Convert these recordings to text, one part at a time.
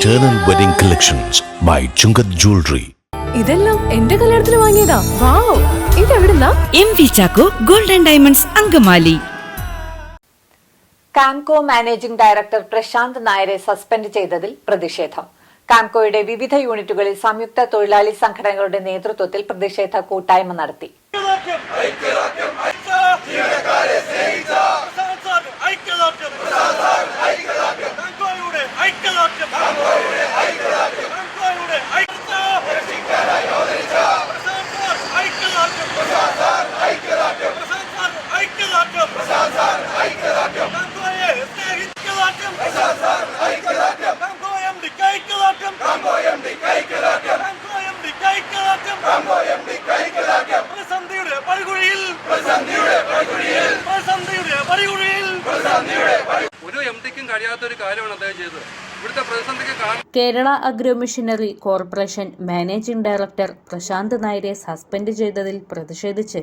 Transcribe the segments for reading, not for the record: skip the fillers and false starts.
Eternal Wedding Collections by Chungat Jewelry. ഇതെല്ലാം എന്റെ കല്യാണത്തിന് വാങ്ങിയതാ. വാവ്, ഇതെവിടുന്നാ? MV Chacko golden diamonds Angamaly. Kamco managing director Prashanth നായരെ സസ്പെൻഡ് ചെയ്തതിൽ പ്രതിഷേധം. കാംകോയുടെ വിവിധ യൂണിറ്റുകളിൽ സംയുക്ത തൊഴിലാളി സംഘടനകളുടെ നേതൃത്വത്തിൽ പ്രതിഷേധ കൂട്ടായ്മ നടത്തി. Kerala Agro Machinery Corporation managing director Prashanth നായരെ സസ്പെൻഡ് ചെയ്തതിൽ പ്രതിഷേധിച്ച്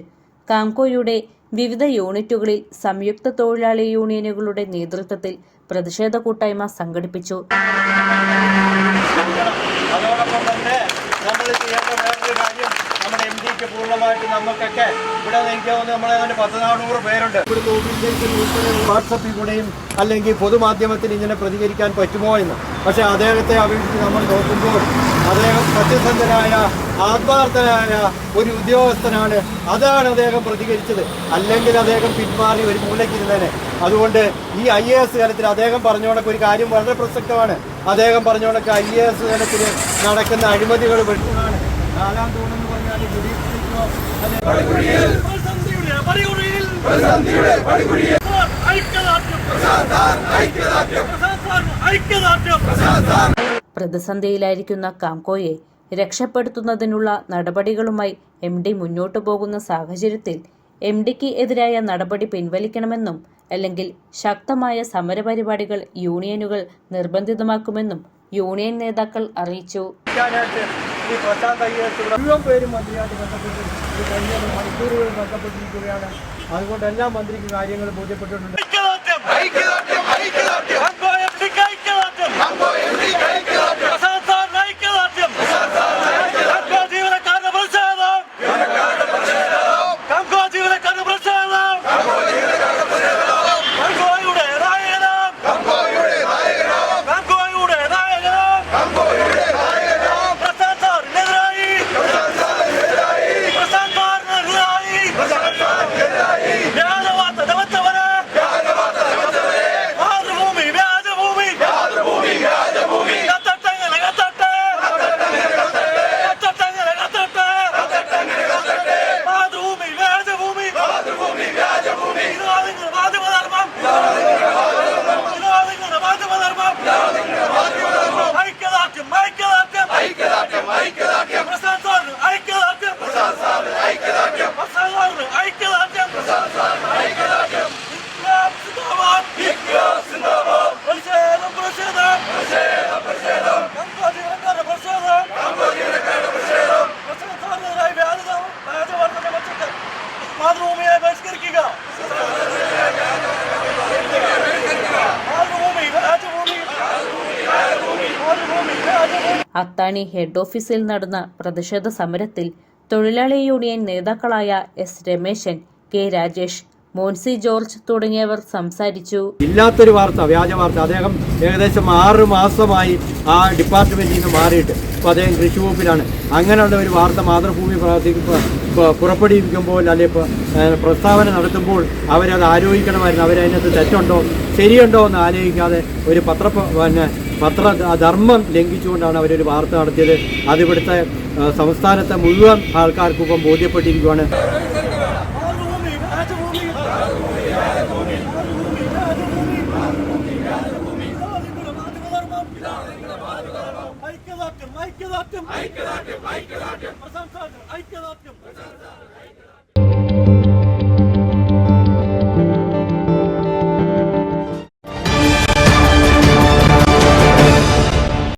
കാംകോയുടെ വിവിധ യൂണിറ്റുകളിൽ സംയുക്ത തൊഴിലാളി യൂണിയനുകളുടെ നേതൃത്വത്തിൽ പ്രതിഷേധ കൂട്ടായ്മ സംഘടിപ്പിച്ചു. നമ്മുടെ MDക്ക് പൂർണ്ണമായിട്ട് നമുക്കൊക്കെ ഇവിടെ എനിക്ക് തോന്നുന്നു നമ്മളെ 100-400 പേരുണ്ട്. ഇവിടുത്തെ ഓഫീസിലേക്ക് വാട്സപ്പിൽ കൂടെയും അല്ലെങ്കിൽ പൊതുമാധ്യമത്തിൽ ഇങ്ങനെ പ്രതികരിക്കാൻ പറ്റുമോ എന്ന്. പക്ഷേ അദ്ദേഹത്തെ അപേക്ഷിച്ച് നമ്മൾ നോക്കുമ്പോൾ അദ്ദേഹം സത്യസന്ധനായ ആത്മാർത്ഥനായ ഒരു ഉദ്യോഗസ്ഥനാണ്. അതാണ് അദ്ദേഹം പ്രതികരിച്ചത്. അല്ലെങ്കിൽ അദ്ദേഹം പിന്മാറി ഒരു മൂലയ്ക്കിരുന്നേനെ. അതുകൊണ്ട് ഈ IAS തലത്തിൽ അദ്ദേഹം പറഞ്ഞോണക്ക് ഒരു കാര്യം വളരെ പ്രസക്തമാണ്. അദ്ദേഹം പറഞ്ഞോണക്ക് IAS തലത്തിൽ നടക്കുന്ന അഴിമതികൾ വെട്ടുകയാണ്. നാലാം തൂണെന്ന് പറഞ്ഞാൽ പ്രതിസന്ധിയിലായിരിക്കുന്ന കാംകോയെ രക്ഷപ്പെടുത്തുന്നതിനുള്ള നടപടികളുമായി MD മുന്നോട്ടു പോകുന്ന സാഹചര്യത്തിൽ MDക്ക് എതിരായ നടപടി പിൻവലിക്കണമെന്നും അല്ലെങ്കിൽ ശക്തമായ സമരപരിപാടികൾ യൂണിയനുകൾ നിർബന്ധിതമാക്കുമെന്നും യൂണിയൻ നേതാക്കൾ അറിയിച്ചു. ഈ പ്രശാന്ത് IAS മുഴുവൻ പേരും മന്ത്രിയായിട്ട് ബന്ധപ്പെട്ട് കഴിഞ്ഞ മണിക്കൂറുകൾ ബന്ധപ്പെട്ടിരിക്കുകയാണ്. അതുകൊണ്ട് എല്ലാ മന്ത്രിക്ക് കാര്യങ്ങൾ ബോധ്യപ്പെട്ടിട്ടുണ്ട്. അത്താണി ഹെഡ് ഓഫീസിൽ നടന്ന പ്രതിഷേധ സമരത്തിൽ തൊഴിലാളി യൂണിയൻ നേതാക്കളായ S. Rameshan, K. Rajesh, Moncy George തുടങ്ങിയവർ സംസാരിച്ചു. ഇല്ലാത്തൊരു വാർത്ത, വ്യാജ വാർത്ത. അദ്ദേഹം ഏകദേശം 6 മാസമായി ആ ഡിപ്പാർട്ട്മെന്റിൽ നിന്ന് മാറിയിട്ട് ഇപ്പോൾ അദ്ദേഹം കൃഷി വകുപ്പിലാണ്. അങ്ങനെയുള്ള ഒരു വാർത്ത മാതൃഭൂമി പുറപ്പെടുവിക്കുമ്പോൾ അല്ലെങ്കിൽ പ്രസ്താവന നടത്തുമ്പോൾ അവരത് ആലോചിക്കണമായിരുന്നു. അവരതിനകത്ത് തെറ്റുണ്ടോ ശരിയുണ്ടോ എന്ന് ആലോചിക്കാതെ ഒരു പത്രധർമ്മം ലംഘിച്ചുകൊണ്ടാണ് അവരൊരു വാർത്ത നടത്തിയത്. അതിവിടുത്തെ സംസ്ഥാനത്തെ മുഴുവൻ ആൾക്കാർക്കും ഇപ്പം ബോധ്യപ്പെട്ടിരിക്കുകയാണ്. ഐക്യദാർഢ്യം